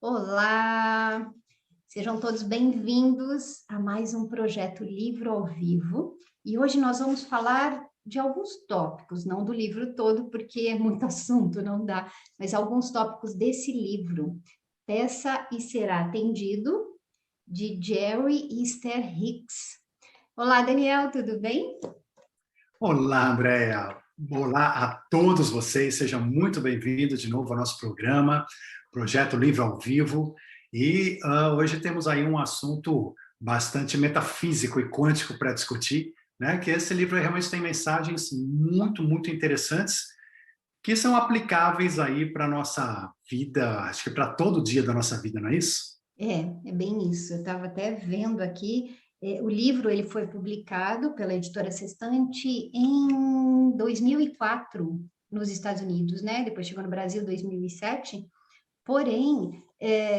Olá, sejam todos bem-vindos a mais um projeto Livro ao Vivo. E hoje nós vamos falar de alguns tópicos, não do livro todo, porque é muito assunto, não dá, mas alguns tópicos desse livro, Peça e Será Atendido, de Jerry e Esther Hicks. Olá, Daniel, tudo bem? Olá, Andréa. Olá a todos vocês. Sejam muito bem-vindos de novo ao nosso programa, Projeto Livro ao Vivo. E hoje temos aí um assunto bastante metafísico e quântico para discutir, né? Que esse livro realmente tem mensagens muito interessantes que são aplicáveis aí para a nossa vida, acho que para todo dia da nossa vida, não é isso? É bem isso. Eu estava até vendo aqui, o livro ele foi publicado pela Editora Sextante em 2004 nos Estados Unidos, né? Depois chegou no Brasil em 2007. Porém,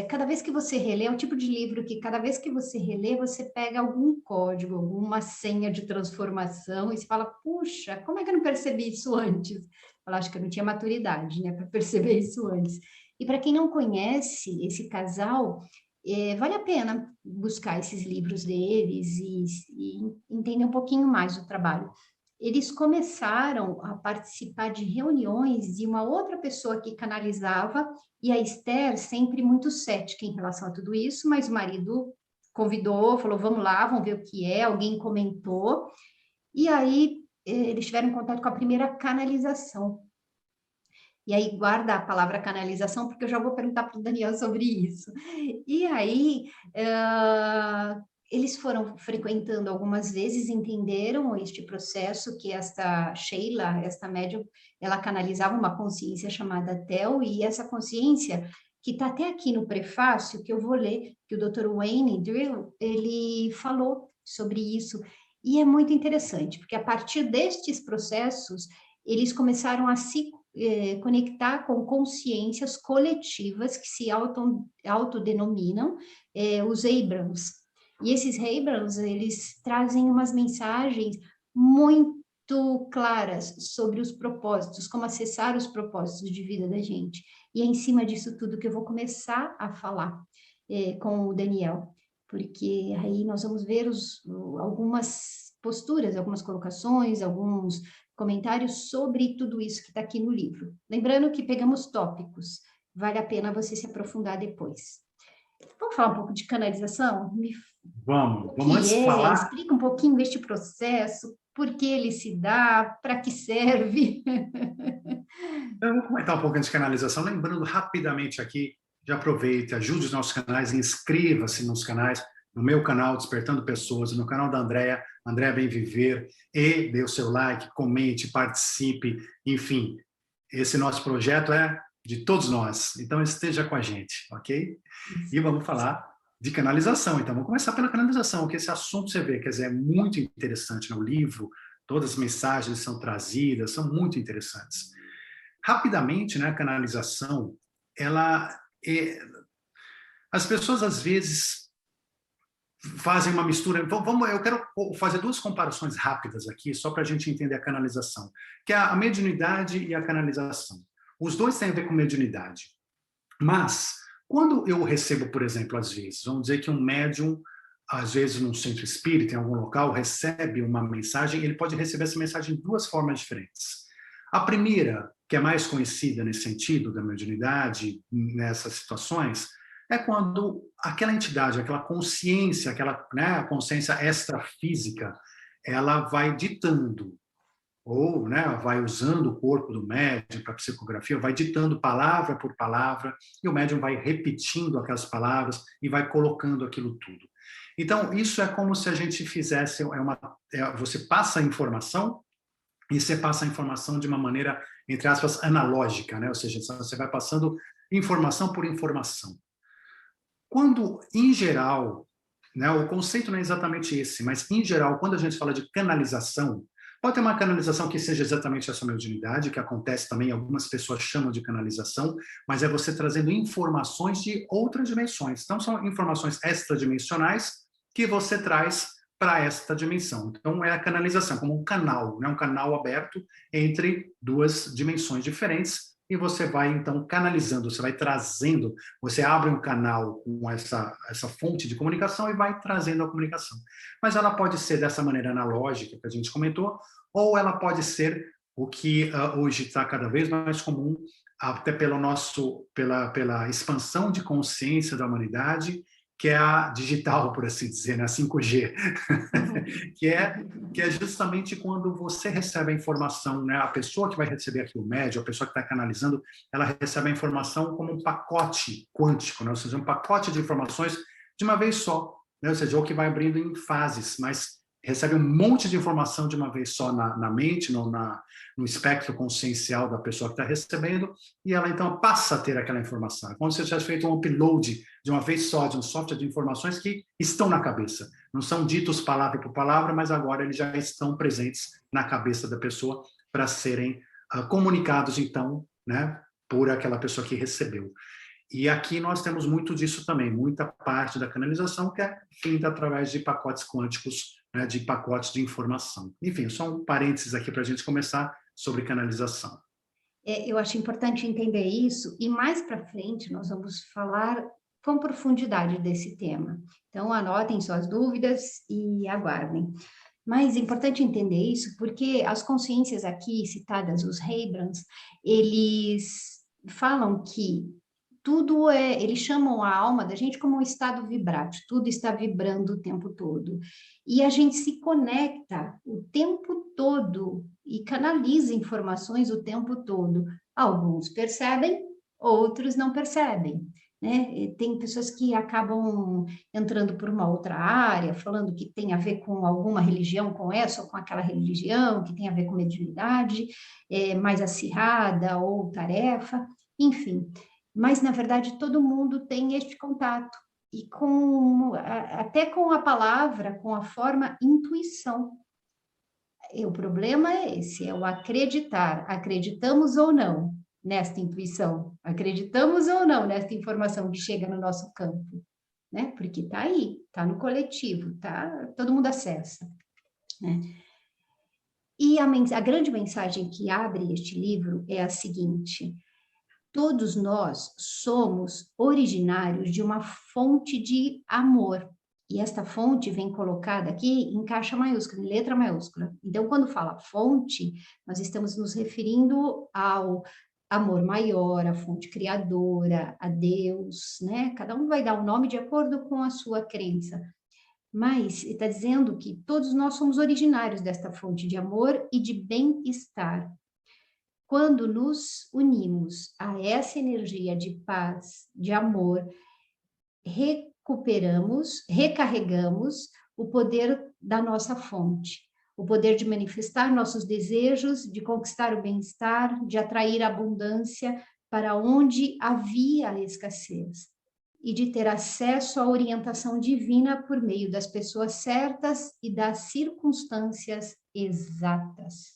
cada vez que você relê, é o tipo de livro que cada vez que você relê, você pega algum código, alguma senha de transformação e se fala, puxa, como é que eu não percebi isso antes? Eu acho que eu não tinha maturidade, né, para perceber isso antes. E para quem não conhece esse casal, vale a pena buscar esses livros deles e entender um pouquinho mais do trabalho. Eles começaram a participar de reuniões de uma outra pessoa que canalizava, e a Esther sempre muito cética em relação a tudo isso, mas o marido convidou, falou, vamos lá, vamos ver o que é, alguém comentou, e aí eles tiveram contato com a primeira canalização. E aí guarda a palavra canalização, porque eu já vou perguntar para o Daniel sobre isso. E aí eles foram frequentando algumas vezes, entenderam este processo que esta Sheila, esta médium, ela canalizava uma consciência chamada Tel, e essa consciência que está até aqui no prefácio, que eu vou ler, que o Dr. Wayne Drill, ele falou sobre isso, e é muito interessante, porque a partir destes processos, eles começaram a se conectar com consciências coletivas que se autodenominam os Abrams. E esses Abrams, eles trazem umas mensagens muito claras sobre os propósitos, como acessar os propósitos de vida da gente. E é em cima disso tudo que eu vou começar a falar com o Daniel, porque aí nós vamos ver algumas posturas, algumas colocações, alguns comentários sobre tudo isso que está aqui no livro. Lembrando que pegamos tópicos, vale a pena você se aprofundar depois. Vamos falar um pouco de canalização? O Vamos que antes é? falar. Explica um pouquinho deste processo, por que ele se dá, para que serve. Eu vou comentar um pouco antes de canalização, lembrando rapidamente aqui, já aproveite, ajude os nossos canais, inscreva-se nos canais, no meu canal Despertando Pessoas, no canal da Andréa, Andréa Bem Viver, e dê o seu like, comente, participe, enfim, esse nosso projeto é de todos nós, então esteja com a gente, ok? E vamos falar de canalização, então vamos começar pela canalização, que esse assunto você vê, quer dizer, é muito interessante no livro, todas as mensagens são trazidas, são muito interessantes. Rapidamente, né, a canalização, ela as pessoas às vezes fazem uma mistura. Eu quero fazer duas comparações rápidas aqui, só para a gente entender a canalização, que é a mediunidade e a canalização. Os dois têm a ver com mediunidade, mas quando eu recebo, por exemplo, às vezes, vamos dizer que um médium, às vezes num centro espírita, em algum local, recebe uma mensagem, ele pode receber essa mensagem de duas formas diferentes. A primeira, que é mais conhecida nesse sentido da mediunidade, nessas situações, é quando aquela entidade, aquela consciência, a consciência extrafísica, ela vai ditando, ou vai usando o corpo do médium para psicografia, vai ditando palavra por palavra, e o médium vai repetindo aquelas palavras e vai colocando aquilo tudo. Então, isso é como se a gente fizesse, você passa a informação, e você passa a informação de uma maneira, entre aspas, analógica, né? Ou seja, você vai passando informação por informação. Quando, em geral, né, o conceito não é exatamente esse, mas, em geral, quando a gente fala de canalização, pode ter uma canalização que seja exatamente essa mediunidade, que acontece também, algumas pessoas chamam de canalização, mas é você trazendo informações de outras dimensões. Então, são informações extradimensionais que você traz para esta dimensão. Então, é a canalização, como um canal, né? Um canal aberto entre duas dimensões diferentes, e você vai, então, canalizando, você vai trazendo, você abre um canal com essa fonte de comunicação e vai trazendo a comunicação. Mas ela pode ser dessa maneira analógica que a gente comentou, ou ela pode ser o que hoje está cada vez mais comum, até pela expansão de consciência da humanidade, que é a digital, por assim dizer, né? A 5G, que é justamente quando você recebe a informação, né? A pessoa que vai receber aqui o médio, a pessoa que está canalizando, ela recebe a informação como um pacote quântico, né? Ou seja, um pacote de informações de uma vez só, né? Ou seja, o que vai abrindo em fases, mas recebe um monte de informação de uma vez só na mente, no espectro consciencial da pessoa que está recebendo, e ela então passa a ter aquela informação. É como se você tivesse feito um upload de uma vez só, de um software de informações que estão na cabeça. Não são ditos palavra por palavra, mas agora eles já estão presentes na cabeça da pessoa para serem comunicados, então, né, por aquela pessoa que recebeu. E aqui nós temos muito disso também, muita parte da canalização que é feita através de pacotes quânticos, né, de pacotes de informação. Enfim, só um parênteses aqui para a gente começar sobre canalização. Eu acho importante entender isso, e mais para frente nós vamos falar com profundidade desse tema. Então, anotem suas dúvidas e aguardem. Mas é importante entender isso porque as consciências aqui citadas, os Heibrans, eles falam que tudo eles chamam a alma da gente como um estado vibrátil, tudo está vibrando o tempo todo. E a gente se conecta o tempo todo e canaliza informações o tempo todo. Alguns percebem, outros não percebem. Né? Tem pessoas que acabam entrando por uma outra área, falando que tem a ver com alguma religião, com essa ou com aquela religião, que tem a ver com mediunidade, mais acirrada ou tarefa, enfim. Mas, na verdade, todo mundo tem este contato. E até com a palavra, com a forma intuição. E o problema é esse, é o acreditar. Acreditamos ou não nesta intuição? Acreditamos ou não nesta informação que chega no nosso campo? Né? Porque está aí, está no coletivo, tá? Todo mundo acessa. Né? E a grande mensagem que abre este livro é a seguinte: todos nós somos originários de uma fonte de amor. E esta fonte vem colocada aqui em caixa maiúscula, em letra maiúscula. Então, quando fala fonte, nós estamos nos referindo ao amor maior, à fonte criadora, a Deus, né? Cada um vai dar o nome de acordo com a sua crença. Mas está dizendo que todos nós somos originários desta fonte de amor e de bem-estar. Quando nos unimos a essa energia de paz, de amor, recarregamos o poder da nossa fonte, o poder de manifestar nossos desejos, de conquistar o bem-estar, de atrair a abundância para onde havia a escassez e de ter acesso à orientação divina por meio das pessoas certas e das circunstâncias exatas.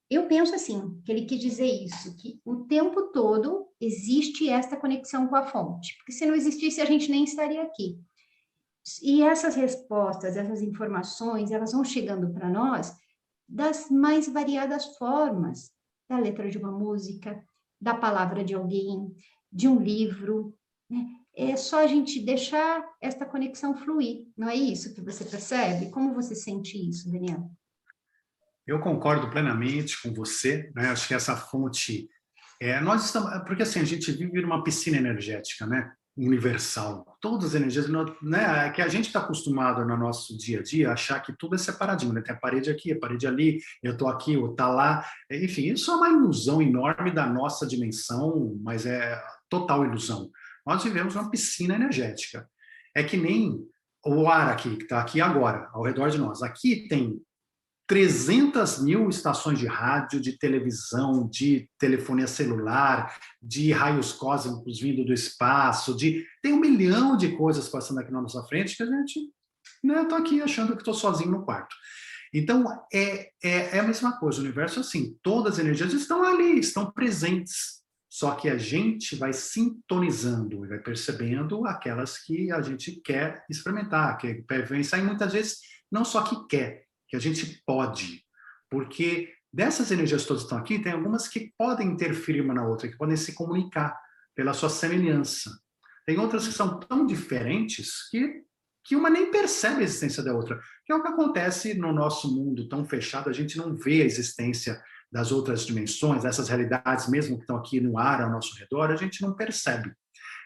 Eu penso assim, que ele quis dizer isso, que o tempo todo existe esta conexão com a fonte, porque se não existisse a gente nem estaria aqui. E essas respostas, essas informações, elas vão chegando para nós das mais variadas formas, da letra de uma música, da palavra de alguém, de um livro, né? É só a gente deixar esta conexão fluir, não é isso que você percebe? Como você sente isso, Daniel? Eu concordo plenamente com você, né? Acho que essa fonte nós estamos, porque assim a gente vive numa piscina energética, né? Universal. Todas as energias, né? É que a gente está acostumado no nosso dia a dia a achar que tudo é separadinho, né? Tem a parede aqui, a parede ali, eu estou aqui, eu estou lá. Enfim, isso é uma ilusão enorme da nossa dimensão, mas é total ilusão. Nós vivemos numa piscina energética. É que nem o ar aqui, que está aqui agora, ao redor de nós. Aqui tem 300 mil estações de rádio, de televisão, de telefonia celular, de raios cósmicos vindo do espaço, tem 1 milhão de coisas passando aqui na nossa frente que a gente, né, tô aqui achando que estou sozinho no quarto. Então, é a mesma coisa, o universo assim, todas as energias estão ali, estão presentes, só que a gente vai sintonizando e vai percebendo aquelas que a gente quer experimentar, que vem sair muitas vezes, não só que quer, que a gente pode, porque Dessas energias todas que estão aqui, tem algumas que podem interferir uma na outra, que podem se comunicar pela sua semelhança. Tem outras que são tão diferentes que uma nem percebe a existência da outra. Que é o que acontece no nosso mundo tão fechado, a gente não vê a existência das outras dimensões, dessas realidades, mesmo que estão aqui no ar ao nosso redor, a gente não percebe.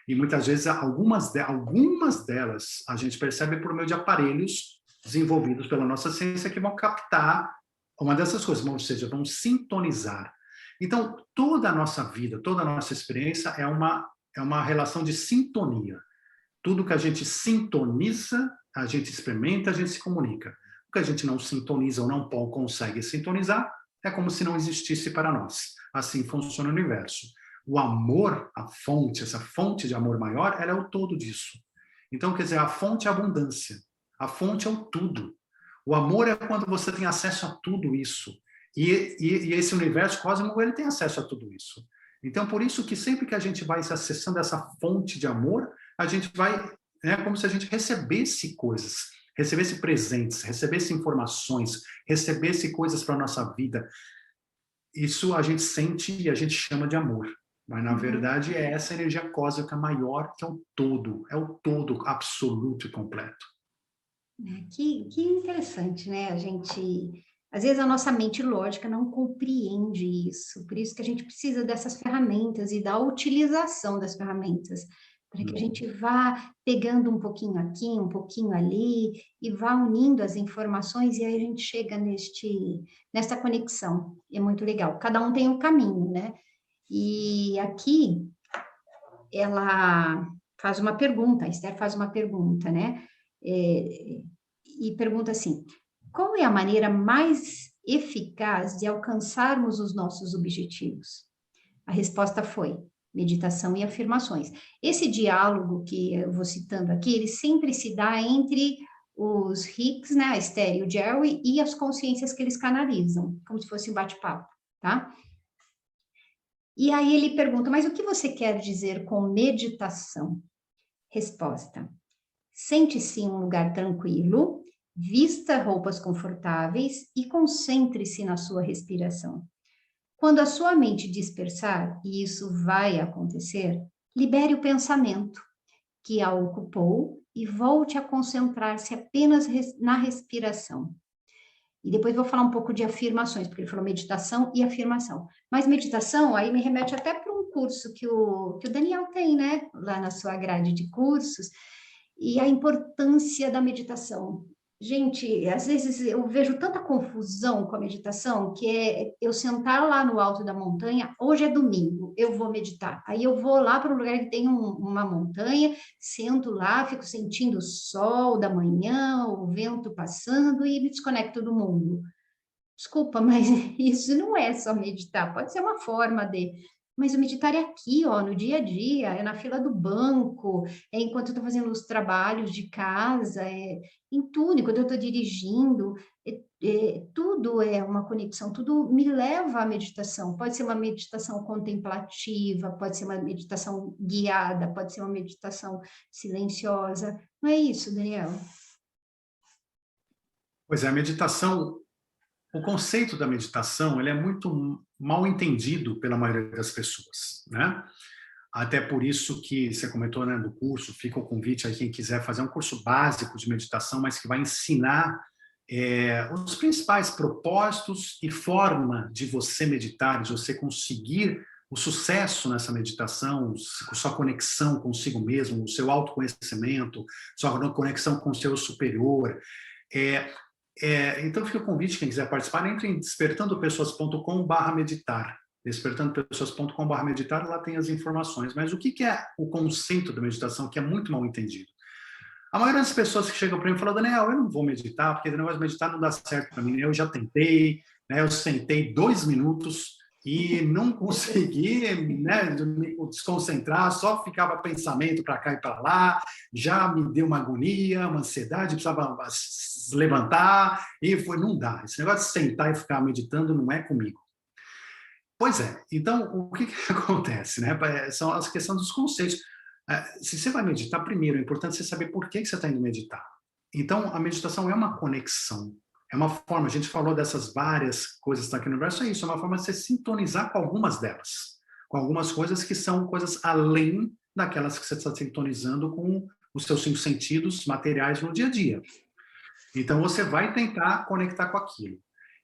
E muitas vezes, algumas delas, a gente percebe por meio de aparelhos desenvolvidos pela nossa ciência que vão captar uma dessas coisas, ou seja, vão sintonizar. Então, toda a nossa vida, toda a nossa experiência é uma relação de sintonia. Tudo que a gente sintoniza, a gente experimenta, a gente se comunica. O que a gente não sintoniza ou não consegue sintonizar, é como se não existisse para nós. Assim funciona o universo. O amor, a fonte, essa fonte de amor maior, ela é o todo disso. Então, quer dizer, a fonte é a abundância. A fonte é o tudo. O amor é quando você tem acesso a tudo isso. E esse universo cósmico, ele tem acesso a tudo isso. Então, por isso que sempre que a gente vai se acessando essa fonte de amor, a gente vai, como se a gente recebesse coisas, recebesse presentes, recebesse informações, recebesse coisas para a nossa vida. Isso a gente sente e a gente chama de amor. Mas, na verdade, é essa energia cósmica maior que é o todo absoluto e completo. Que interessante, né? Às vezes a nossa mente lógica não compreende isso, por isso que a gente precisa dessas ferramentas e da utilização das ferramentas, para que a gente vá pegando um pouquinho aqui, um pouquinho ali, e vá unindo as informações, e aí a gente chega nessa conexão. É muito legal. Cada um tem um caminho, né? E aqui, ela faz uma pergunta, a Esther faz uma pergunta, né? E pergunta assim: qual é a maneira mais eficaz de alcançarmos os nossos objetivos? A resposta foi meditação e afirmações. Esse diálogo que eu vou citando aqui, ele sempre se dá entre os Hicks, né, a Esther e o Jerry, e as consciências que eles canalizam, como se fosse um bate-papo, tá? E aí ele pergunta: mas o que você quer dizer com meditação? Resposta: sente-se em um lugar tranquilo, vista roupas confortáveis e concentre-se na sua respiração. Quando a sua mente dispersar, e isso vai acontecer, libere o pensamento que a ocupou e volte a concentrar-se apenas na respiração. E depois vou falar um pouco de afirmações, porque ele falou meditação e afirmação. Mas meditação, aí me remete até para um curso que o Daniel tem, né? Lá na sua grade de cursos, e a importância da meditação. Gente, às vezes eu vejo tanta confusão com a meditação, que é eu sentar lá no alto da montanha, hoje é domingo, eu vou meditar. Aí eu vou lá para um lugar que tem uma montanha, sento lá, fico sentindo o sol da manhã, o vento passando e me desconecto do mundo. Desculpa, mas isso não é só meditar, pode ser uma forma de... Mas o meditar é aqui, ó, no dia a dia, é na fila do banco, é enquanto eu estou fazendo os trabalhos de casa, é em tudo, enquanto eu estou dirigindo, tudo é uma conexão, tudo me leva à meditação. Pode ser uma meditação contemplativa, pode ser uma meditação guiada, pode ser uma meditação silenciosa. Não é isso, Daniel? Pois é, a meditação... O conceito da meditação, ele é muito mal entendido pela maioria das pessoas, né? Até por isso que você comentou, né, do curso, fica o convite a quem quiser fazer um curso básico de meditação, mas que vai ensinar os principais propósitos e forma de você meditar, de você conseguir o sucesso nessa meditação, sua conexão consigo mesmo, o seu autoconhecimento, sua conexão com o seu superior. Então fica o convite, quem quiser participar, entre em despertandopessoas.com/meditar. Despertandopessoas.com/meditar, lá tem as informações. Mas o que é o conceito da meditação, que é muito mal entendido? A maioria das pessoas que chegam para mim falam: Daniel, eu não vou meditar, porque o negócio de meditar não dá certo para mim. Eu já tentei, né, eu sentei 2 minutos e não consegui, né, me desconcentrar, só ficava pensamento para cá e para lá, já me deu uma agonia, uma ansiedade, precisava se levantar, e não dá. Esse negócio de sentar e ficar meditando não é comigo. Pois é, então o que acontece, né? São as questões dos conceitos. Se você vai meditar, primeiro é importante você saber por que você está indo meditar. Então, a meditação é uma conexão. É uma forma, a gente falou dessas várias coisas que estão aqui no universo, é isso, é uma forma de você sintonizar com algumas delas, com algumas coisas que são coisas além daquelas que você está sintonizando com os seus 5 sentidos materiais no dia a dia. Então, você vai tentar conectar com aquilo.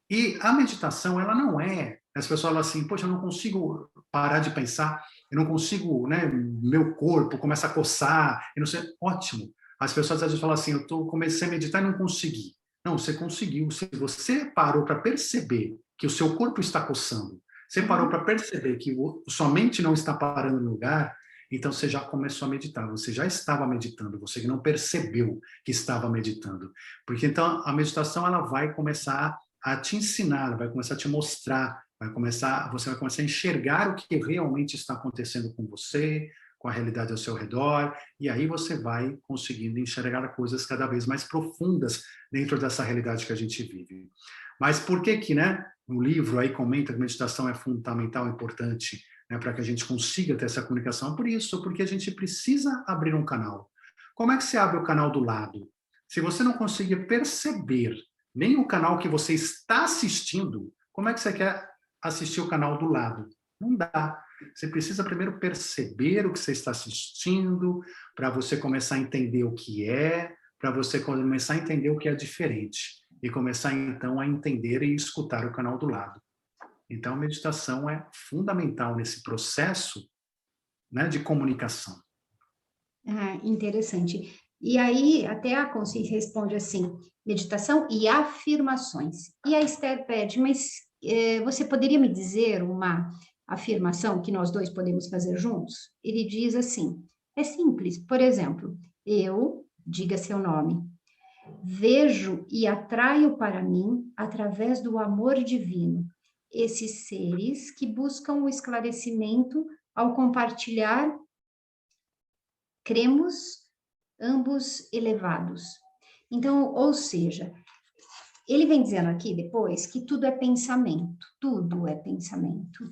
E a meditação, ela não é... As pessoas falam assim, poxa, eu não consigo parar de pensar, eu não consigo, né, meu corpo começa a coçar, eu não sei, ótimo. As pessoas às vezes falam assim, comecei a meditar e não consegui. Não, você conseguiu. Se você parou para perceber que o seu corpo está coçando, você parou para perceber que sua mente não está parando no lugar, então você já começou a meditar, você já estava meditando, você que não percebeu que estava meditando. Porque então a meditação ela vai começar a te ensinar, vai começar a te mostrar, você vai começar a enxergar o que realmente está acontecendo com você, com a realidade ao seu redor, e aí você vai conseguindo enxergar coisas cada vez mais profundas dentro dessa realidade que a gente vive. Mas por que que, né, o livro aí comenta que a meditação é fundamental, importante, né, para que a gente consiga ter essa comunicação? Por isso, porque a gente precisa abrir um canal. Como é que se abre o canal do lado? Se você não conseguir perceber nem o canal que você está assistindo, como é que você quer assistir o canal do lado? Não dá. Você precisa primeiro perceber o que você está assistindo, para você começar a entender o que é, para você começar a entender o que é diferente. E começar, então, a entender e escutar o canal do lado. Então, a meditação é fundamental nesse processo, né, de comunicação. Ah, interessante. E aí, até a Consciência responde assim, meditação e afirmações. E a Esther pede, mas você poderia me dizer uma afirmação que nós dois podemos fazer juntos? Ele diz assim, é simples, por exemplo, eu, diga seu nome, vejo e atraio para mim, através do amor divino, esses seres que buscam o esclarecimento ao compartilhar, cremos, ambos elevados. Então, ou seja, ele vem dizendo aqui depois que tudo é pensamento, tudo é pensamento.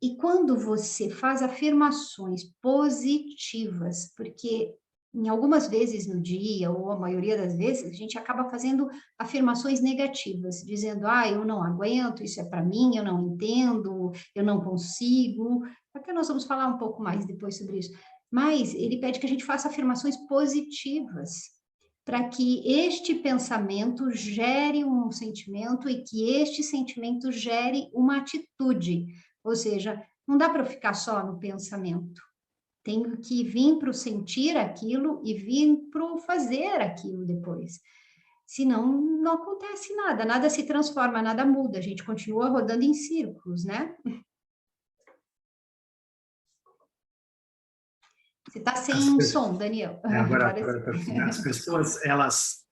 E quando você faz afirmações positivas, porque em algumas vezes no dia, ou a maioria das vezes, a gente acaba fazendo afirmações negativas, dizendo, eu não aguento, isso é para mim, eu não entendo, eu não consigo. Até nós vamos falar um pouco mais depois sobre isso. Mas ele pede que a gente faça afirmações positivas, para que este pensamento gere um sentimento e que este sentimento gere uma atitude. Ou seja, não dá para ficar só no pensamento. Tenho que vir para o sentir aquilo e vir para o fazer aquilo depois. Senão, não acontece nada, nada se transforma, nada muda, a gente continua rodando em círculos, né? Você está sem som, Daniel. Agora as pessoas, elas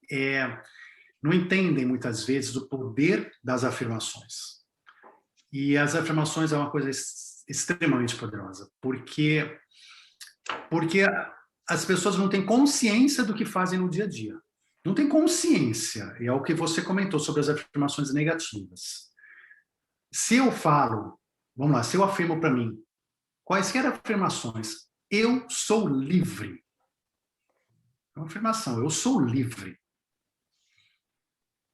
não entendem muitas vezes o poder das afirmações. E as afirmações é uma coisa extremamente poderosa, porque as pessoas não têm consciência do que fazem no dia a dia. Não tem consciência, e é o que você comentou sobre as afirmações negativas. Se eu falo, vamos lá, se eu afirmo para mim, quaisquer afirmações, eu sou livre. É uma afirmação, eu sou livre.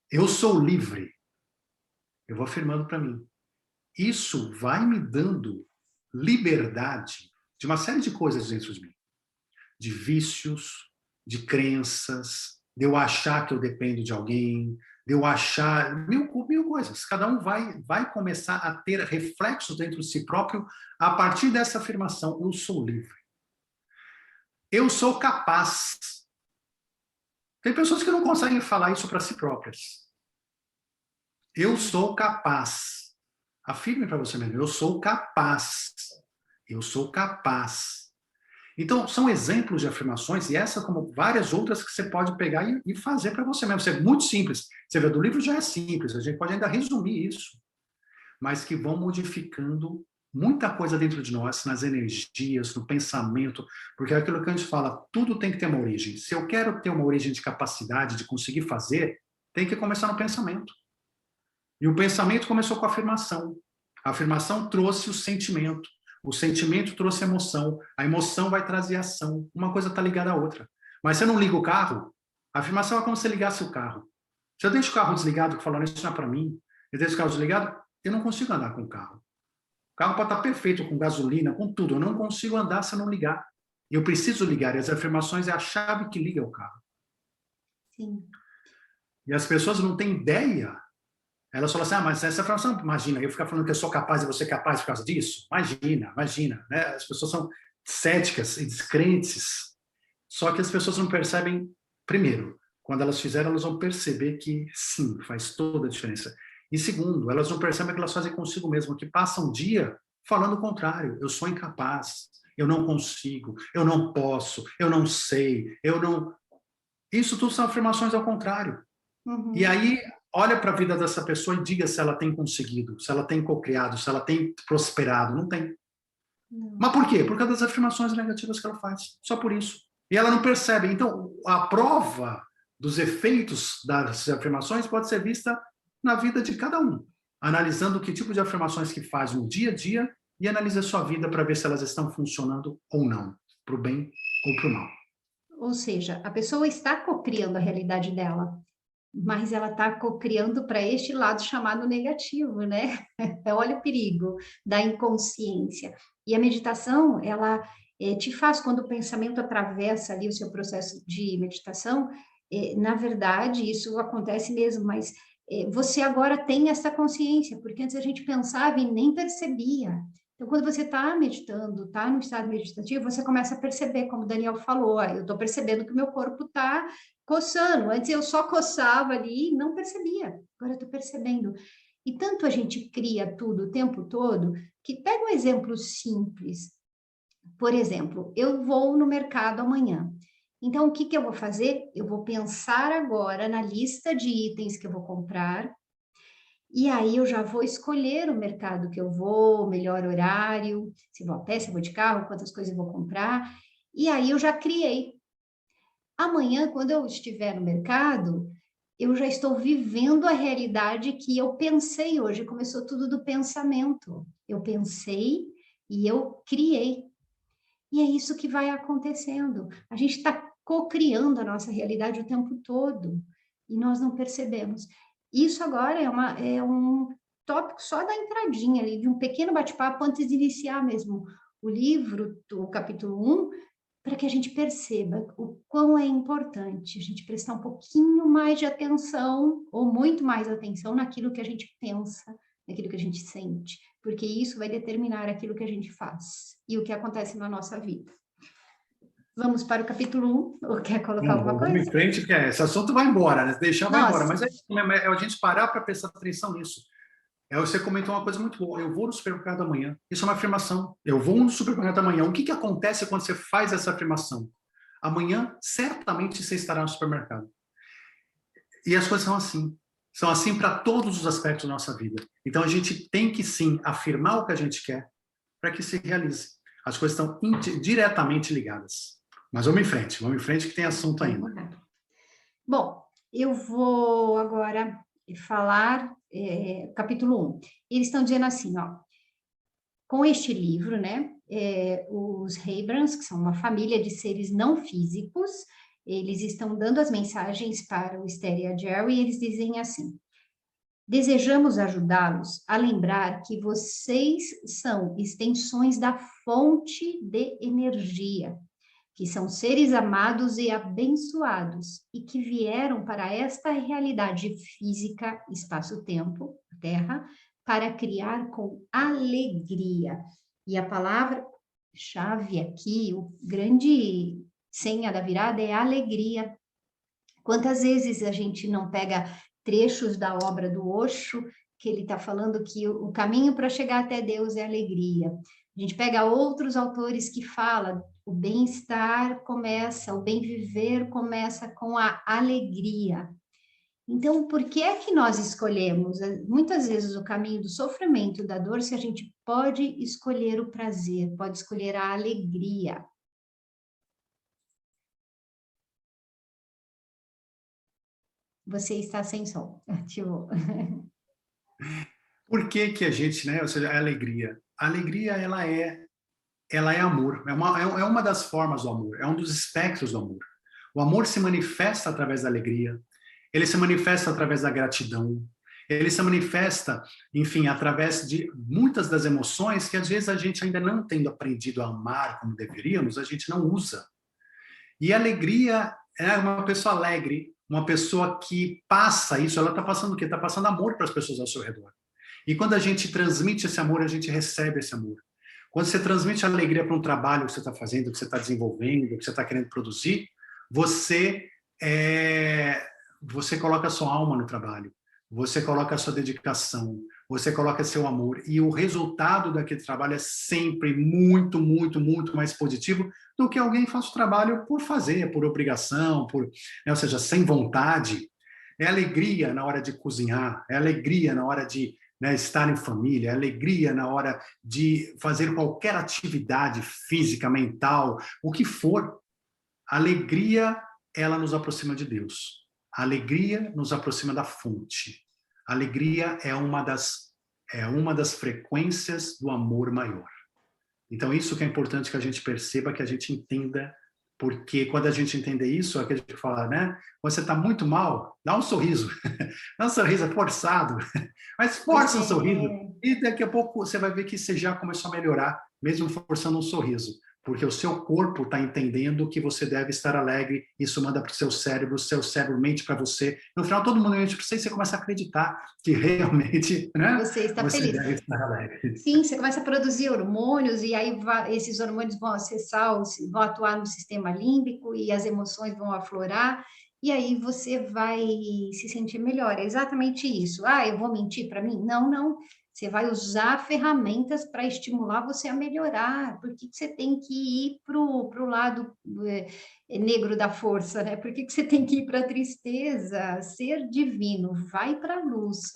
Eu sou livre. Eu vou afirmando para mim. Isso vai me dando liberdade de uma série de coisas dentro de mim. De vícios, de crenças, de eu achar que eu dependo de alguém, de eu achar mil coisas. Cada um vai começar a ter reflexos dentro de si próprio a partir dessa afirmação, eu sou livre. Eu sou capaz. Tem pessoas que não conseguem falar isso para si próprias. Eu sou capaz. Afirme para você mesmo, eu sou capaz. Eu sou capaz. Então, são exemplos de afirmações, e essa como várias outras que você pode pegar e fazer para você mesmo. Isso é muito simples. Você vê, do livro já é simples, a gente pode ainda resumir isso, mas que vão modificando muita coisa dentro de nós, nas energias, no pensamento, porque é aquilo que a gente fala, tudo tem que ter uma origem. Se eu quero ter uma origem de capacidade, de conseguir fazer, tem que começar no pensamento. E o pensamento começou com a afirmação. A afirmação trouxe o sentimento trouxe a emoção vai trazer ação. Uma coisa está ligada à outra. Mas você não liga o carro, a afirmação é como se você ligasse o carro. Se eu deixo o carro desligado, falando isso não é para mim, eu deixo o carro desligado, eu não consigo andar com o carro. O carro pode estar perfeito, com gasolina, com tudo. Eu não consigo andar se eu não ligar. Eu preciso ligar. E as afirmações é a chave que liga o carro. Sim. E as pessoas não têm ideia. Elas falam assim, mas essa afirmação, imagina, eu ficar falando que eu sou capaz e você é capaz por causa disso? Imagina. Né? As pessoas são céticas e descrentes. Só que as pessoas não percebem, primeiro, quando elas fizerem, elas vão perceber que sim, faz toda a diferença. E segundo, elas não percebem que elas fazem consigo mesmo, que passam um dia falando o contrário. Eu sou incapaz, eu não consigo, eu não posso, eu não sei, eu não... Isso tudo são afirmações ao contrário. Uhum. E aí, olha para a vida dessa pessoa e diga se ela tem conseguido, se ela tem cocriado, se ela tem prosperado. Não tem. Não. Mas por quê? Por causa das afirmações negativas que ela faz. Só por isso. E ela não percebe. Então, a prova dos efeitos das afirmações pode ser vista na vida de cada um, analisando que tipo de afirmações que faz no dia a dia e analisa a sua vida para ver se elas estão funcionando ou não, para o bem ou para o mal. Ou seja, a pessoa está cocriando a realidade dela, mas ela está cocriando para este lado chamado negativo, né? Olha o perigo da inconsciência. E a meditação, ela te faz, quando o pensamento atravessa ali o seu processo de meditação, na verdade, isso acontece mesmo, mas você agora tem essa consciência, porque antes a gente pensava e nem percebia. Então, quando você está meditando, está no estado meditativo, você começa a perceber, como o Daniel falou, eu estou percebendo que o meu corpo está coçando. Antes eu só coçava ali e não percebia. Agora eu estou percebendo. E tanto a gente cria tudo o tempo todo, que pega um exemplo simples. Por exemplo, eu vou no mercado amanhã. Então, o que que eu vou fazer? Eu vou pensar agora na lista de itens que eu vou comprar, e aí eu já vou escolher o mercado que eu vou, o melhor horário, se vou a pé, se vou de carro, quantas coisas eu vou comprar. E aí eu já criei. Amanhã, quando eu estiver no mercado, eu já estou vivendo a realidade que eu pensei hoje. Começou tudo do pensamento. Eu pensei e eu criei. E é isso que vai acontecendo. A gente está co-criando a nossa realidade o tempo todo e nós não percebemos. Isso agora é um tópico só da entradinha ali, de um pequeno bate-papo antes de iniciar mesmo o livro, o capítulo 1, para que a gente perceba o quão é importante a gente prestar um pouquinho mais de atenção, ou muito mais atenção, naquilo que a gente pensa, naquilo que a gente sente, porque isso vai determinar aquilo que a gente faz e o que acontece na nossa vida. Vamos para o capítulo 1, ou quer colocar alguma coisa? Vamos em frente, porque esse assunto vai embora, né? Deixar vai embora, Nossa. mas é a gente parar para prestar atenção nisso. Você comentou uma coisa muito boa. Eu vou no supermercado amanhã. Isso é uma afirmação. Eu vou no supermercado amanhã. O que acontece quando você faz essa afirmação? Amanhã, certamente, você estará no supermercado. E as coisas são assim. São assim para todos os aspectos da nossa vida. Então, a gente tem que, sim, afirmar o que a gente quer para que se realize. As coisas estão diretamente ligadas. Mas vamos em frente que tem assunto ainda. Bom, eu vou agora falar capítulo 1. Eles estão dizendo assim, ó, com este livro, né, os Hebrans, que são uma família de seres não físicos, eles estão dando as mensagens para o Esther e a Jerry, e eles dizem assim: desejamos ajudá-los a lembrar que vocês são extensões da fonte de energia, que são seres amados e abençoados e que vieram para esta realidade física, espaço-tempo, Terra, para criar com alegria. E a palavra-chave aqui, o grande senha da virada é alegria. Quantas vezes a gente não pega trechos da obra do Osho, que ele está falando que o caminho para chegar até Deus é alegria. A gente pega outros autores que falam, o bem-estar começa, o bem-viver começa com a alegria. Então, por que é que nós escolhemos, muitas vezes, o caminho do sofrimento, da dor, se a gente pode escolher o prazer, pode escolher a alegria? Você está sem som, ativou. Por que que a gente, né, ou seja, a alegria? A alegria, ela é amor, é uma das formas do amor, é um dos espectros do amor. O amor se manifesta através da alegria, ele se manifesta através da gratidão, ele se manifesta, enfim, através de muitas das emoções que às vezes a gente ainda não tendo aprendido a amar como deveríamos, a gente não usa. E a alegria é uma pessoa alegre, uma pessoa que passa isso, ela está passando o quê? Está passando amor para as pessoas ao seu redor. E quando a gente transmite esse amor, a gente recebe esse amor. Quando você transmite alegria para um trabalho que você está fazendo, que você está desenvolvendo, que você está querendo produzir, você, você coloca a sua alma no trabalho, você coloca a sua dedicação, você coloca seu amor, e o resultado daquele trabalho é sempre muito, muito, muito mais positivo do que alguém faz o trabalho por fazer, por obrigação, né, ou seja, sem vontade. É alegria na hora de cozinhar, é alegria na hora de, né, estar em família, é alegria na hora de fazer qualquer atividade física, mental, o que for. A alegria, ela nos aproxima de Deus. A alegria nos aproxima da fonte. A alegria é uma das frequências do amor maior. Então, isso que é importante que a gente perceba, que a gente entenda, porque quando a gente entender isso, é que a gente fala, né? Quando você está muito mal, dá um sorriso. Dá um sorriso forçado, mas força um sorriso. E daqui a pouco você vai ver que você já começou a melhorar, mesmo forçando um sorriso. Porque o seu corpo está entendendo que você deve estar alegre, isso manda para o seu cérebro mente para você. No final, todo mundo mente para você e você começa a acreditar que realmente, né, Você está você feliz. deve estar alegre. Sim, você começa a produzir hormônios e aí esses hormônios vão acessar, vão atuar no sistema límbico e as emoções vão aflorar e aí você vai se sentir melhor. É exatamente isso. Ah, eu vou mentir para mim? Não, não. Você vai usar ferramentas para estimular você a melhorar. Por que você tem que ir para o lado negro da força, né? Por que você tem que ir para a tristeza? Ser divino, vai para a luz.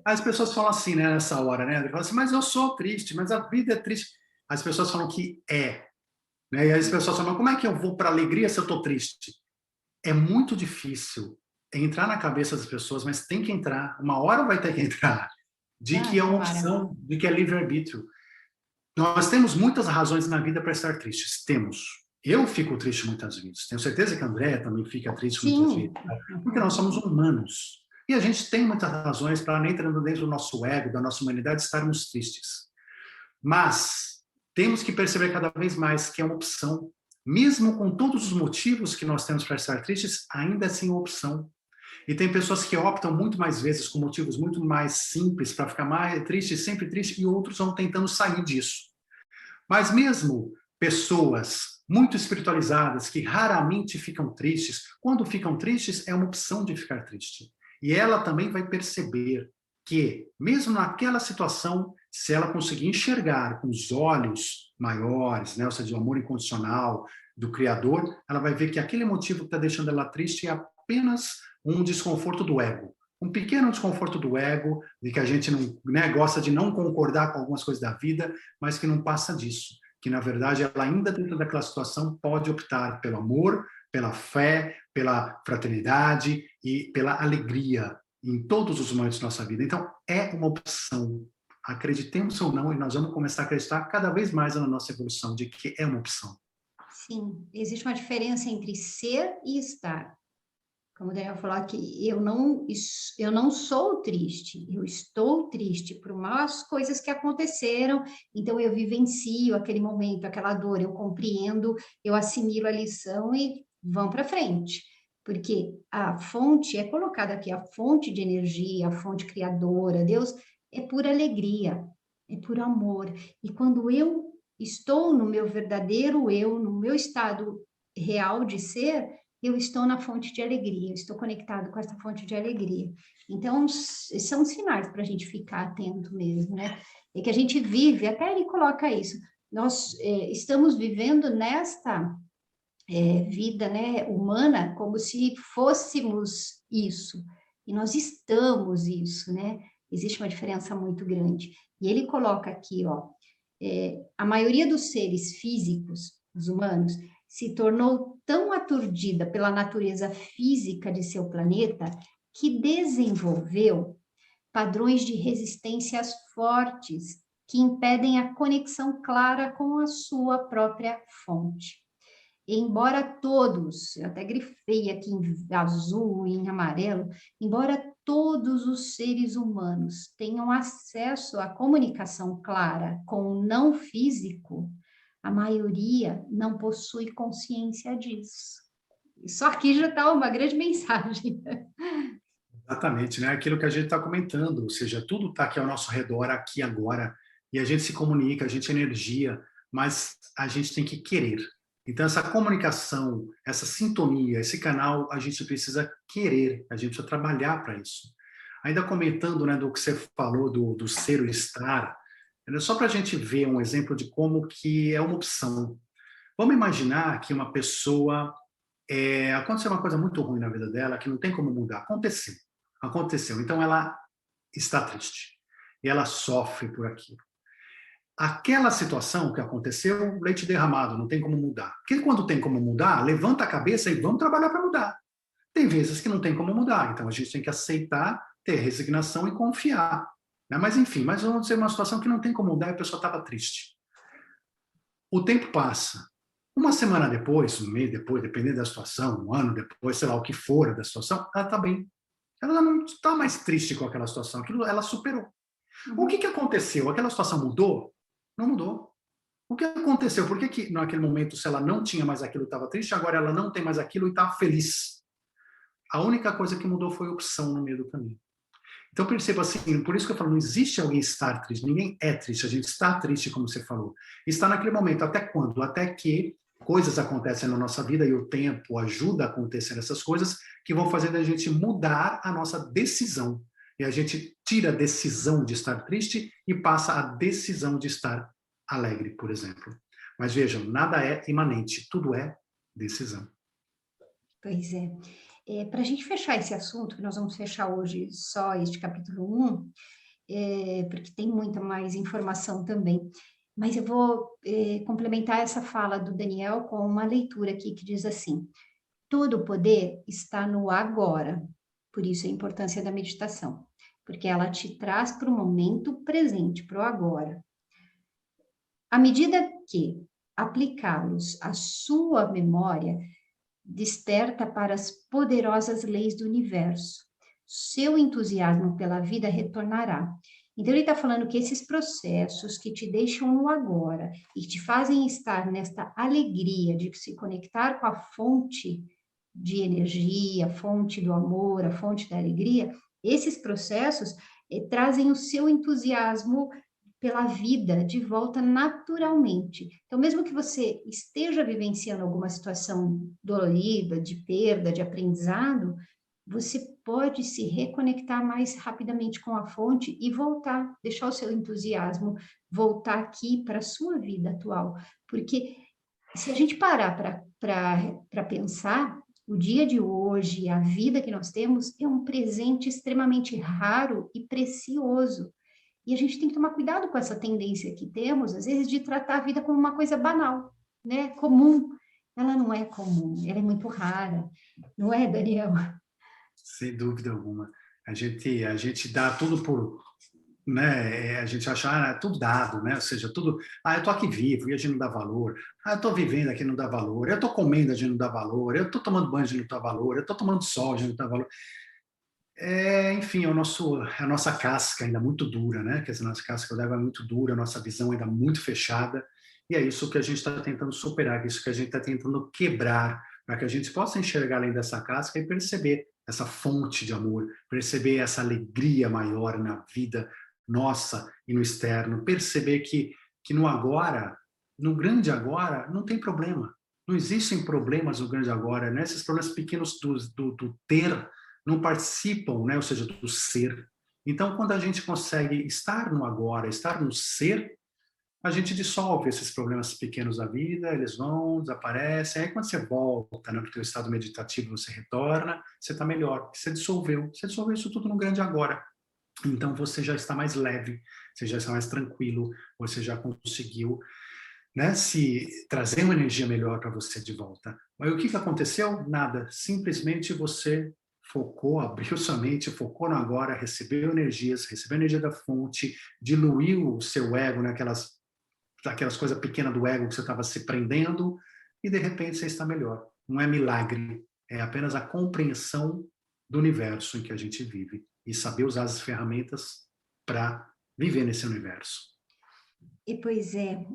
As pessoas falam assim, né, nessa hora, né? Falam assim, mas eu sou triste, mas a vida é triste. As pessoas falam que é, né? E aí as pessoas falam, como é que eu vou para a alegria se eu estou triste? É muito difícil entrar na cabeça das pessoas, mas tem que entrar, uma hora vai ter que entrar, de Ah, que é uma tomara. opção, de que é livre-arbítrio. Nós temos muitas razões na vida para estar tristes, temos. Eu fico triste muitas vezes, tenho certeza que a Andréa também fica triste muitas vezes, Sim. porque nós somos humanos. E a gente tem muitas razões para, entrando dentro do nosso ego, da nossa humanidade, estarmos tristes. Mas temos que perceber cada vez mais que é uma opção. Mesmo com todos os motivos que nós temos para estar tristes, ainda assim é uma opção. E tem pessoas que optam muito mais vezes com motivos muito mais simples para ficar mais triste, sempre triste, e outros vão tentando sair disso. Mas mesmo pessoas muito espiritualizadas que raramente ficam tristes, quando ficam tristes é uma opção de ficar triste. E ela também vai perceber que, mesmo naquela situação, se ela conseguir enxergar com os olhos maiores, né, ou seja, o amor incondicional do Criador, ela vai ver que aquele motivo que está deixando ela triste é apenas um desconforto do ego. Um pequeno desconforto do ego, de que a gente não, né, gosta de não concordar com algumas coisas da vida, mas que não passa disso. Que, na verdade, ela ainda dentro daquela situação pode optar pelo amor, pela fé, pela fraternidade e pela alegria em todos os momentos da nossa vida. Então, é uma opção. Acreditemos ou não, e nós vamos começar a acreditar cada vez mais na nossa evolução de que é uma opção. Sim, existe uma diferença entre ser e estar. Como o Daniel falou aqui, eu não sou triste, eu estou triste por umas coisas que aconteceram, então eu vivencio aquele momento, aquela dor, eu compreendo, eu assimilo a lição e vamos para frente. Porque a fonte é colocada aqui, a fonte de energia, a fonte criadora, Deus é pura alegria, é puro amor. E quando eu estou no meu verdadeiro eu, no meu estado real de ser, eu estou na fonte de alegria, eu estou conectado com essa fonte de alegria. Então, são sinais para a gente ficar atento mesmo, né? É que a gente vive, até ele coloca isso, nós estamos vivendo nesta vida, né, humana como se fôssemos isso, e nós estamos isso, né? Existe uma diferença muito grande. E ele coloca aqui, ó, a maioria dos seres físicos, os humanos, se tornou tão aturdida pela natureza física de seu planeta que desenvolveu padrões de resistências fortes que impedem a conexão clara com a sua própria fonte. embora todos, eu até grifei aqui em azul, em amarelo, embora todos os seres humanos tenham acesso à comunicação clara com o não físico, a maioria não possui consciência disso. Só aqui já está uma grande mensagem. Exatamente, né? Aquilo que a gente está comentando, ou seja, tudo está aqui ao nosso redor, aqui agora, e a gente se comunica, a gente é energia, mas a gente tem que querer. Então, essa comunicação, essa sintonia, esse canal, a gente precisa querer, a gente precisa trabalhar para isso. Ainda comentando, né, do que você falou do ser ou estar, né, só para a gente ver um exemplo de como que é uma opção. Vamos imaginar que uma pessoa aconteceu uma coisa muito ruim na vida dela que não tem como mudar. Aconteceu. Então ela está triste e ela sofre por aquilo. Aquela situação que aconteceu, leite derramado, não tem como mudar. Porque quando tem como mudar, levanta a cabeça e vamos trabalhar para mudar. Tem vezes que não tem como mudar, então a gente tem que aceitar, ter resignação e confiar. Né? Mas enfim, mas vamos dizer uma situação que não tem como mudar e a pessoa estava triste. O tempo passa. Uma semana depois, um mês depois, dependendo da situação, um ano depois, sei lá o que for da situação, ela está bem. Ela não está mais triste com aquela situação, aquilo ela superou. O que aconteceu? Aquela situação mudou? Não mudou. O que aconteceu? Por que naquele momento, se ela não tinha mais aquilo e estava triste, agora ela não tem mais aquilo e está feliz? A única coisa que mudou foi a opção no meio do caminho. Então perceba assim, por isso que eu falo, não existe alguém estar triste, ninguém é triste, a gente está triste, como você falou. Está naquele momento, até quando? Até que coisas acontecem na nossa vida e o tempo ajuda a acontecer essas coisas que vão fazer a gente mudar a nossa decisão. E a gente tira a decisão de estar triste e passa a decisão de estar alegre, por exemplo. Mas vejam, nada é imanente, tudo é decisão. Pois é. Para a gente fechar esse assunto, que nós vamos fechar hoje só este capítulo 1, porque tem muita mais informação também, mas eu vou complementar essa fala do Daniel com uma leitura aqui que diz assim: todo o poder está no agora, por isso a importância da meditação, porque ela te traz para o momento presente, para o agora. À medida que aplicá-los à sua memória, desperta para as poderosas leis do universo. Seu entusiasmo pela vida retornará. Então, ele está falando que esses processos que te deixam no agora e te fazem estar nesta alegria de se conectar com a fonte de energia, a fonte do amor, a fonte da alegria, esses processos trazem o seu entusiasmo pela vida de volta naturalmente. Então, mesmo que você esteja vivenciando alguma situação dolorida, de perda, de aprendizado, você pode se reconectar mais rapidamente com a fonte e voltar, deixar o seu entusiasmo voltar aqui para a sua vida atual. Porque se a gente parar para pensar, o dia de hoje, a vida que nós temos, é um presente extremamente raro e precioso. E a gente tem que tomar cuidado com essa tendência que temos, às vezes, de tratar a vida como uma coisa banal, né? Comum. Ela não é comum, ela é muito rara. Não é, Daniel? Sem dúvida alguma. A gente dá tudo por, né? A gente acha, é tudo dado, né? Ou seja, tudo, eu tô aqui vivo e a gente não dá valor. Eu tô vivendo aqui e não dá valor. Eu tô comendo, a gente não dá valor. Eu tô tomando banho, a gente não dá valor. Eu tô tomando sol, a gente não dá valor. Enfim, a nossa casca ainda muito dura, né? Quer dizer, a nossa casca d'água é muito dura, a nossa visão ainda muito fechada. E é isso que a gente está tentando superar, é isso que a gente está tentando quebrar, para que a gente possa enxergar além dessa casca e perceber essa fonte de amor, perceber essa alegria maior na vida nossa e no externo, perceber que no agora, no grande agora, não tem problema. Não existem problemas no grande agora, né? Esses problemas pequenos do ter não participam, né? Ou seja, do ser. Então, quando a gente consegue estar no agora, estar no ser, a gente dissolve esses problemas pequenos da vida, eles vão, desaparecem. Aí, quando você volta, né, para o teu estado meditativo, você retorna, você está melhor. Você dissolveu isso tudo no grande agora. Então, você já está mais leve, você já está mais tranquilo, você já conseguiu, né, se trazer uma energia melhor para você de volta. Mas o que aconteceu? Nada. Simplesmente você focou, abriu sua mente, focou no agora, recebeu a energia da fonte, diluiu o seu ego naquelas coisas pequenas do ego que você estava se prendendo e de repente você está melhor. Não é milagre, é apenas a compreensão do universo em que a gente vive e saber usar as ferramentas para viver nesse universo. E, pois é,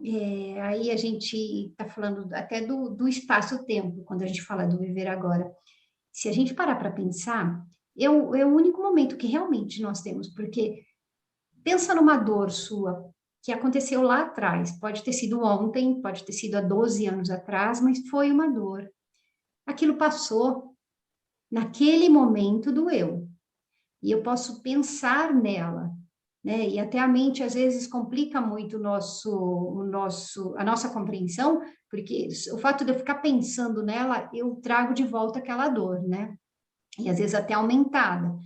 aí a gente está falando até do espaço-tempo, quando a gente fala do viver agora. Se a gente parar para pensar, é o único momento que realmente nós temos, porque pensa numa dor sua que aconteceu lá atrás, pode ter sido ontem, pode ter sido há 12 anos atrás, mas foi uma dor. Aquilo passou, naquele momento doeu, e eu posso pensar nela, né? E até a mente às vezes complica muito a nossa compreensão, porque o fato de eu ficar pensando nela, eu trago de volta aquela dor, né? E às vezes até aumentada.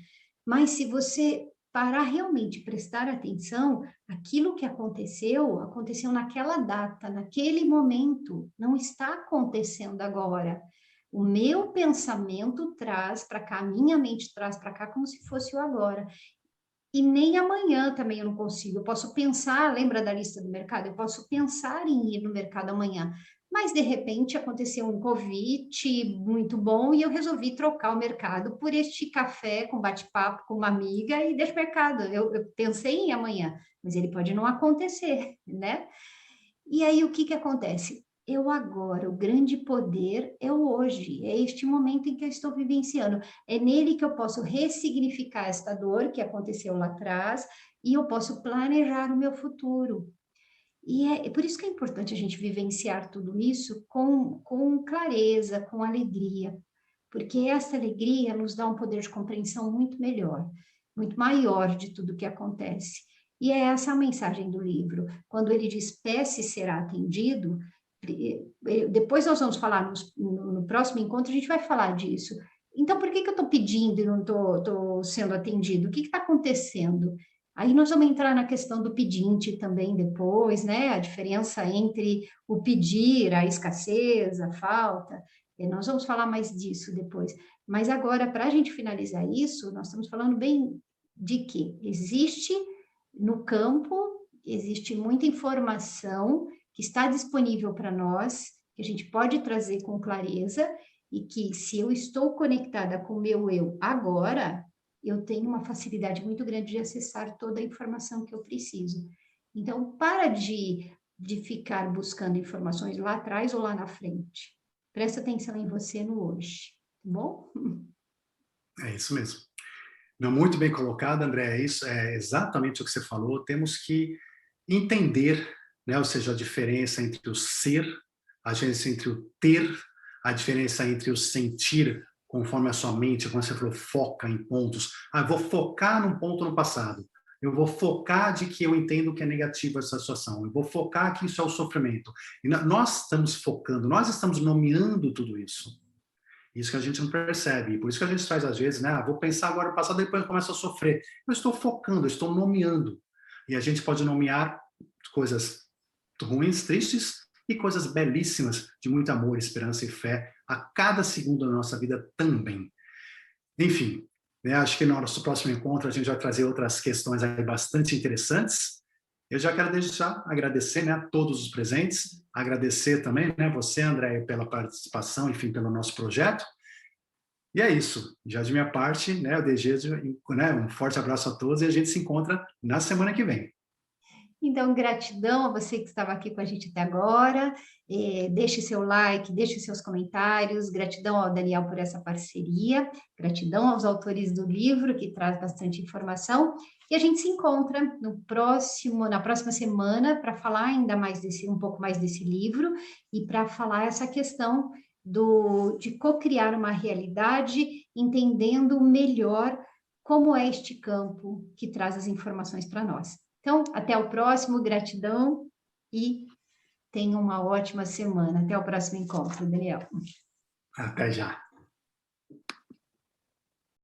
Mas se você parar realmente, prestar atenção, aquilo que aconteceu, aconteceu naquela data, naquele momento, não está acontecendo agora. O meu pensamento traz para cá, a minha mente traz para cá como se fosse o agora. E nem amanhã também eu não consigo. Eu posso pensar, lembra da lista do mercado? Eu posso pensar em ir no mercado amanhã, mas de repente aconteceu um convite muito bom e eu resolvi trocar o mercado por este café com bate-papo com uma amiga e deixa o mercado. Eu pensei em ir amanhã, mas ele pode não acontecer, né? E aí o que que acontece? Eu agora, o grande poder é o hoje, é este momento em que eu estou vivenciando. É nele que eu posso ressignificar esta dor que aconteceu lá atrás e eu posso planejar o meu futuro. E é por isso que é importante a gente vivenciar tudo isso com clareza, com alegria, porque essa alegria nos dá um poder de compreensão muito melhor, muito maior de tudo que acontece. E é essa a mensagem do livro. Quando ele diz peça e será atendido, depois nós vamos falar no próximo encontro, a gente vai falar disso. Então, por que eu estou pedindo e não estou sendo atendido? O que está acontecendo? Aí nós vamos entrar na questão do pedinte também depois, né? A diferença entre o pedir, a escassez, a falta. E nós vamos falar mais disso depois. Mas agora, para a gente finalizar isso, nós estamos falando bem de que existe no campo, existe muita informação que está disponível para nós, que a gente pode trazer com clareza, e que se eu estou conectada com o meu eu agora, eu tenho uma facilidade muito grande de acessar toda a informação que eu preciso. Então, para de ficar buscando informações lá atrás ou lá na frente. Presta atenção em você no hoje, tá bom? É isso mesmo. Não, muito bem colocado, André. É isso, é exatamente o que você falou. Temos que entender, né, ou seja, a diferença entre o ser, a diferença entre o ter, a diferença entre o sentir, conforme a sua mente, como você falou, foca em pontos. Ah, eu vou focar num ponto no passado. Eu vou focar de que eu entendo que é negativo essa situação. Eu vou focar que isso é o sofrimento. E nós estamos focando, nós estamos nomeando tudo isso. Isso que a gente não percebe. Por isso que a gente faz às vezes, né? Vou pensar agora no passado, depois eu começo a sofrer. Eu estou focando, eu estou nomeando. E a gente pode nomear coisas ruins, tristes, e coisas belíssimas, de muito amor, esperança e fé, a cada segundo da nossa vida também. Enfim, né, acho que no nosso próximo encontro a gente vai trazer outras questões aí bastante interessantes. Eu já quero deixar agradecer, né, a todos os presentes, agradecer também, né, você, André, pela participação, enfim, pelo nosso projeto. E é isso. Já de minha parte, né, eu desejo, né, um forte abraço a todos e a gente se encontra na semana que vem. Então, gratidão a você que estava aqui com a gente até agora. Deixe seu like, deixe seus comentários. Gratidão ao Daniel por essa parceria. Gratidão aos autores do livro, que traz bastante informação. E a gente se encontra na próxima semana para falar ainda mais um pouco mais desse livro e para falar essa questão de co-criar uma realidade, entendendo melhor como é este campo que traz as informações para nós. Então, até o próximo, gratidão e tenha uma ótima semana. Até o próximo encontro, Daniel. Até já.